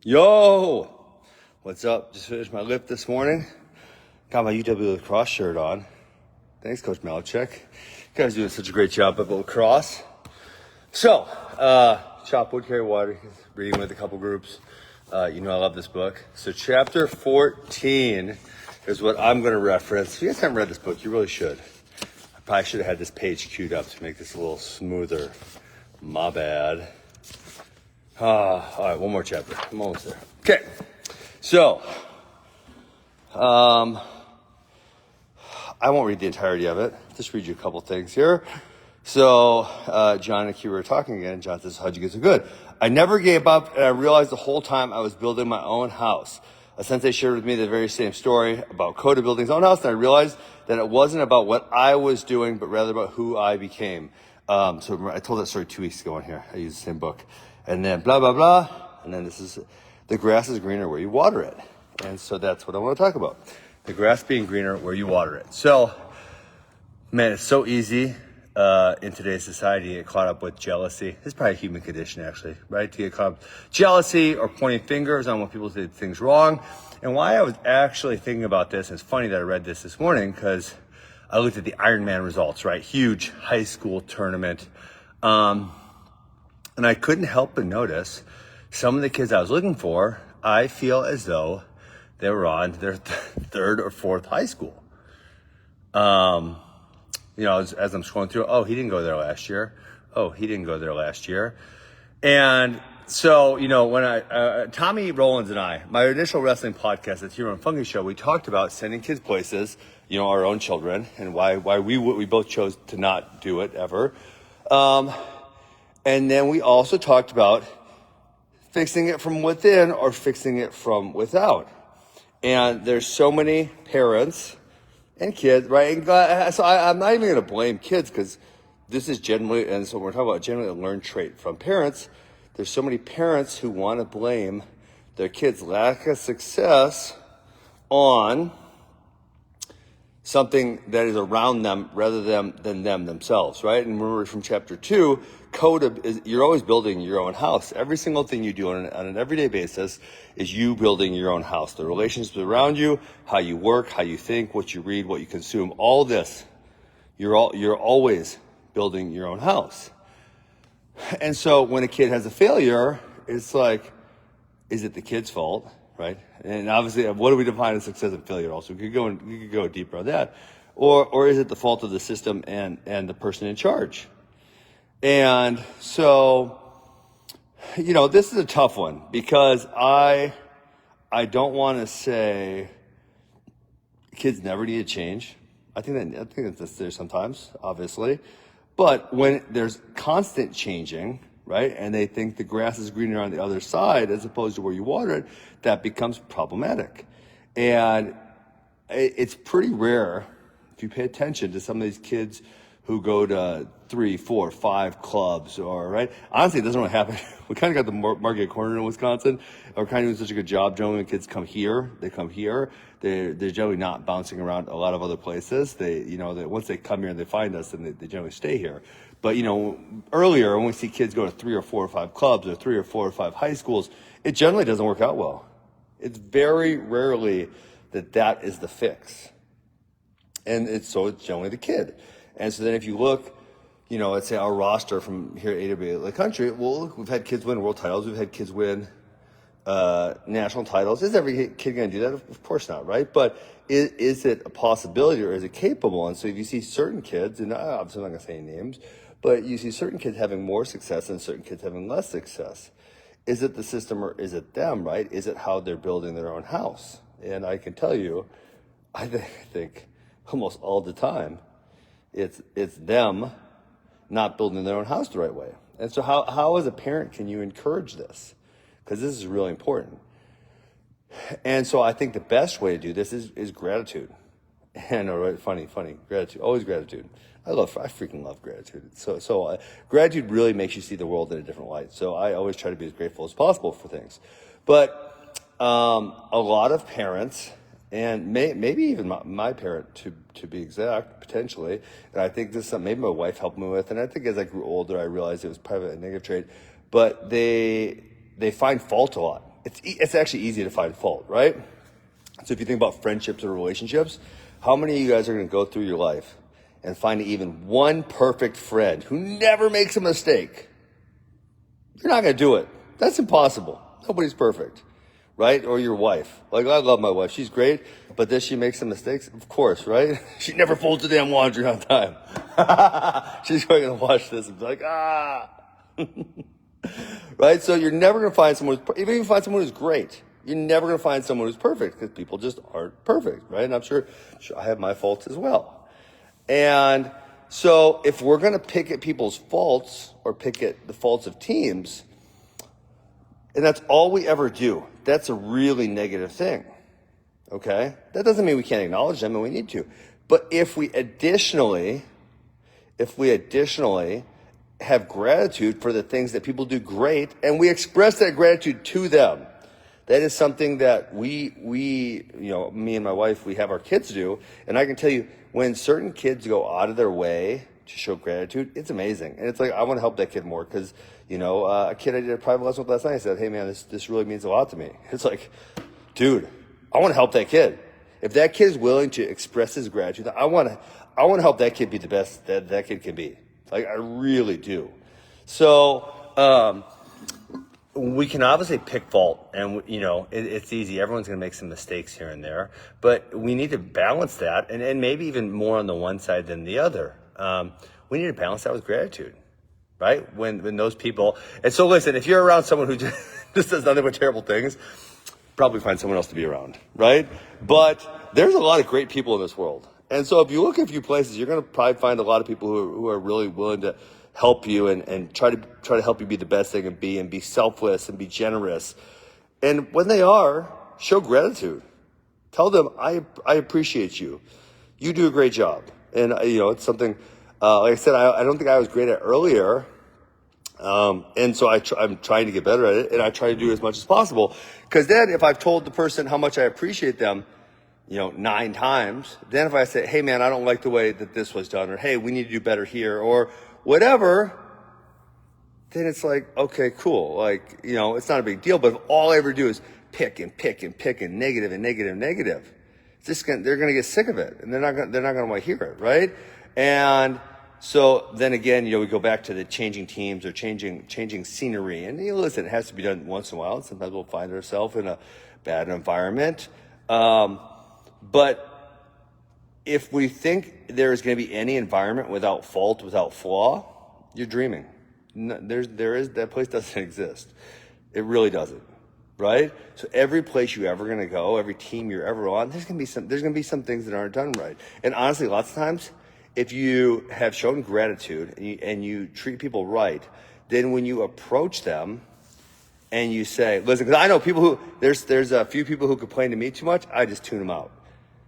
Yo! What's up? Just finished my lift this morning. Got my UW lacrosse shirt on. Thanks, Coach Malachek. You guys are doing such a great job at lacrosse. So, chop wood, carry water, reading with a couple groups. You know I love this book. So chapter 14 is what I'm going to reference. If you guys haven't read this book, you really should. I probably should have had this page queued up to make this a little smoother. My bad. All right, one more chapter. I'm almost there. Okay, so I won't read the entirety of it. Just read you a couple things here. So John and Q were talking again. John says, "How'd you get so good?" I never gave up, and I realized the whole time I was building my own house. A sensei shared with me the very same story about Coda building his own house, and I realized that it wasn't about what I was doing, but rather about who I became. So I told that story 2 weeks ago on here. I used the same book. And then blah, blah, blah. And then this is, the grass is greener where you water it. And so that's what I want to talk about. The grass being greener where you water it. So, man, it's so easy in today's society to get caught up with jealousy. It's probably a human condition, actually, right? To get caught up with jealousy or pointing fingers on when people did things wrong. And why I was actually thinking about this, and it's funny that I read this morning, because I looked at the Ironman results, right? Huge high school tournament. And I couldn't help but notice some of the kids I was looking for, I feel as though they were on their third or fourth high school. You know, as I'm scrolling through, oh, he didn't go there last year. Oh, he didn't go there last year. And so, you know, when Tommy Rollins and I, my initial wrestling podcast, the Hero and Funky Show, we talked about sending kids places, you know, our own children, and why we both chose to not do it ever. And then we also talked about fixing it from within or fixing it from without. And there's so many parents and kids, right? And so I'm not even going to blame kids, because this is generally, and so we're talking about generally a learned trait from parents. There's so many parents who want to blame their kids' lack of success on something that is around them rather than them themselves, right? And remember from chapter 2, Coda is, you're always building your own house. Every single thing you do on an everyday basis is you building your own house. The relationships around you, how you work, how you think, what you read, what you consume, all this, you're always building your own house. And so when a kid has a failure, it's like, is it the kid's fault, right? And obviously, what do we define as success and failure also? We could go deeper on that. Or is it the fault of the system and the person in charge? And so, you know, this is a tough one, because I don't want to say kids never need to change. I think that's there sometimes, obviously. But when there's constant changing, right, and they think the grass is greener on the other side as opposed to where you water it, that becomes problematic. And it's pretty rare, if you pay attention to some of these kids who go to 3, 4, 5 clubs, or, right? Honestly, it doesn't really happen. We kind of got the market corner in Wisconsin. We're kind of doing such a good job. Generally, when kids come here, they come here. They're generally not bouncing around a lot of other places. Once they come here and they find us, then they generally stay here. But, you know, earlier, when we see kids go to 3 or 4 or 5 clubs or 3 or 4 or 5 high schools, it generally doesn't work out well. It's very rarely that is the fix. And it's generally the kid. And so then if you look, you know, let's say our roster from here at AWA the country, well, look, we've had kids win world titles. We've had kids win national titles. Is every kid going to do that? Of course not, right? But is it a possibility, or is it capable? And so if you see certain kids, and obviously I'm not going to say any names, but you see certain kids having more success and certain kids having less success. Is it the system or is it them, right? Is it how they're building their own house? And I can tell you, I think almost all the time, it's them not building their own house the right way. And so how as a parent can you encourage this? Because this is really important. And so I think the best way to do this is gratitude. And funny, gratitude, always gratitude. I freaking love gratitude. So gratitude really makes you see the world in a different light. So I always try to be as grateful as possible for things. But a lot of parents, and maybe even my parent to be exact, potentially, and I think this is something maybe my wife helped me with, and I think as I grew older I realized it was probably a negative trait, but they find fault a lot. it's actually easy to find fault, right? So if you think about friendships or relationships, how many of you guys are going to go through your life and find even one perfect friend who never makes a mistake? You're not going to do it. That's impossible. Nobody's perfect, right? Or your wife. Like, I love my wife. She's great, but does she make some mistakes? Of course, right? She never folds the damn laundry on time. She's going to watch this and be like, right? So you're never going to find someone even if you find someone who's great, you're never going to find someone who's perfect because people just aren't perfect, right? And I'm sure I have my faults as well. And so if we're going to pick at people's faults or pick at the faults of teams, and that's all we ever do, that's a really negative thing, okay? That doesn't mean we can't acknowledge them, and we need to. But if we additionally have gratitude for the things that people do great, and we express that gratitude to them, that is something that we, me and my wife, we have our kids do. And I can tell you, when certain kids go out of their way to show gratitude, it's amazing. And it's like, I want to help that kid more because, a kid I did a private lesson with last night, I said, hey man, this really means a lot to me. It's like, dude, I want to help that kid. If that kid is willing to express his gratitude, I want to help that kid be the best that kid can be. Like, I really do. So, we can obviously pick fault, and it's easy. Everyone's going to make some mistakes here and there, but we need to balance that, and maybe even more on the one side than the other. We need to balance that with gratitude, right? When those people, and so listen, if you're around someone who just does nothing but terrible things, probably find someone else to be around, right? But there's a lot of great people in this world, and so if you look at a few places, you're going to probably find a lot of people who are really willing to help you and try to help you be the best they can be and be selfless and be generous. And when they are, show gratitude. Tell them, I appreciate you. You do a great job. And, it's something, like I said, I don't think I was great at earlier. And so I'm trying to get better at it, and I try to do as much as possible. Because then if I've told the person how much I appreciate them, 9 times, then if I say, hey man, I don't like the way that this was done, or hey, we need to do better here, or whatever, then it's like, okay, cool. Like, it's not a big deal. But if all I ever do is pick and negative, they're going to get sick of it, and they're not going to want to hear it, right? And so then again, we go back to the changing teams or changing scenery. And listen, it has to be done once in a while. And sometimes we'll find ourselves in a bad environment. But if we think there is going to be any environment without fault, without flaw, you're dreaming. That place doesn't exist. It really doesn't, right? So every place you're ever going to go, every team you're ever on, there's going to be some things that aren't done right. And honestly, lots of times, if you have shown gratitude and you treat people right, then when you approach them and you say, listen, because I know people who, there's a few people who complain to me too much, I just tune them out.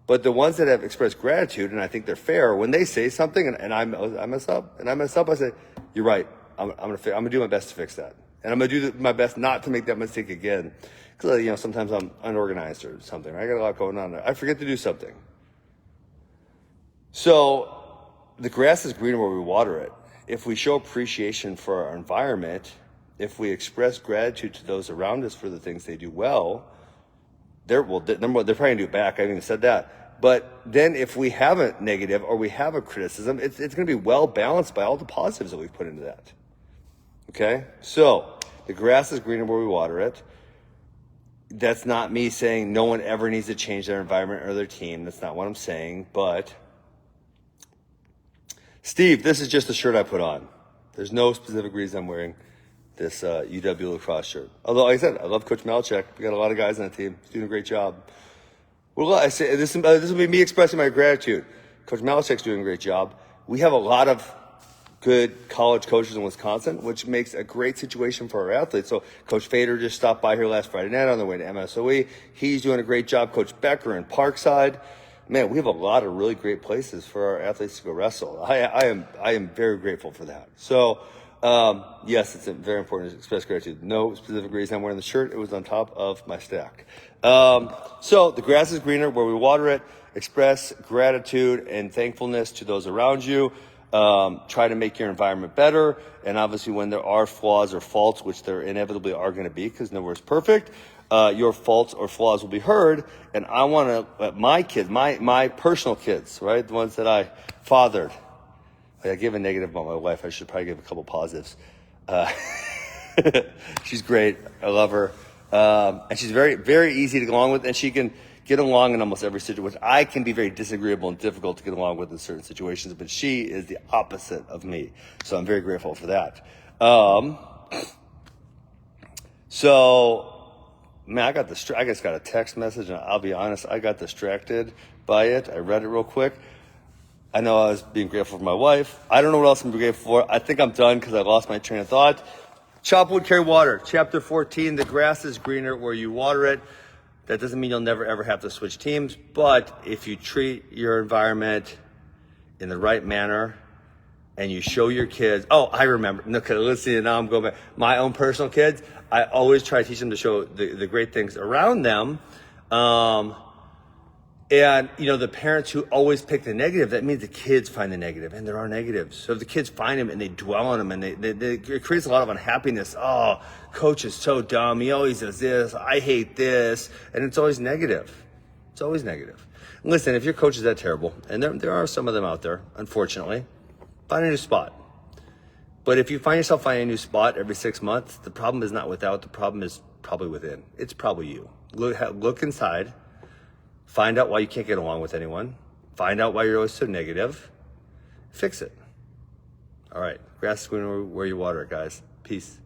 But the ones that have expressed gratitude, and I think they're fair, when they say something and I mess up, I say, you're right. I'm gonna do my best to fix that, and I'm gonna do my best not to make that mistake again. Because sometimes I'm unorganized or something. I got a lot going on there. I forget to do something. So the grass is greener where we water it. If we show appreciation for our environment, if we express gratitude to those around us for the things they do well, they're probably gonna do it back. I haven't even said that. But then if we have a negative or we have a criticism, it's going to be well balanced by all the positives that we've put into that. Okay? So the grass is greener where we water it. That's not me saying no one ever needs to change their environment or their team. That's not what I'm saying. But Steve, this is just a shirt I put on. There's no specific reason I'm wearing this UW lacrosse shirt. Although, like I said, I love Coach Malachek. We got a lot of guys on the team. He's doing a great job. Well, I say this will be me expressing my gratitude. Coach Malachek's doing a great job. We have a lot of good college coaches in Wisconsin, which makes a great situation for our athletes. So Coach Fader just stopped by here last Friday night on the way to MSOE. He's doing a great job. Coach Becker in Parkside. Man, we have a lot of really great places for our athletes to go wrestle. I am very grateful for that. So, yes, it's very important to express gratitude. No specific reason I'm wearing the shirt. It was on top of my stack. So the grass is greener where we water it. Express gratitude and thankfulness to those around you. Try to make your environment better. And obviously when there are flaws or faults, which there inevitably are going to be because nowhere's perfect, your faults or flaws will be heard. And I want to let my kids, my personal kids, right, the ones that I fathered. I gave a negative about my wife. I should probably give a couple positives. She's great. I love her. And she's very, very easy to get along with, and she can get along in almost every situation. I can be very disagreeable and difficult to get along with in certain situations, but she is the opposite of me. So I'm very grateful for that. Man, I just got a text message, and I'll be honest, I got distracted by it. I read it real quick. I know I was being grateful for my wife. I don't know what else I'm grateful for. I think I'm done because I lost my train of thought. Chop wood, carry water. Chapter 14, the grass is greener where you water it. That doesn't mean you'll never, ever have to switch teams. But if you treat your environment in the right manner and you show your kids, I remember. Okay, listen, now I'm going back. My own personal kids, I always try to teach them to show the great things around them. And, the parents who always pick the negative, that means the kids find the negative, and there are negatives. So if the kids find them and they dwell on them and it creates a lot of unhappiness. Oh, coach is so dumb. He always does this. I hate this. And it's always negative. It's always negative. Listen, if your coach is that terrible, and there are some of them out there, unfortunately, find a new spot. But if you find yourself finding a new spot every 6 months, the problem is not without. The problem is probably within. It's probably you. Look inside. Find out why you can't get along with anyone. Find out why you're always so negative. Fix it. All right. Grass is greener where you water it, guys. Peace.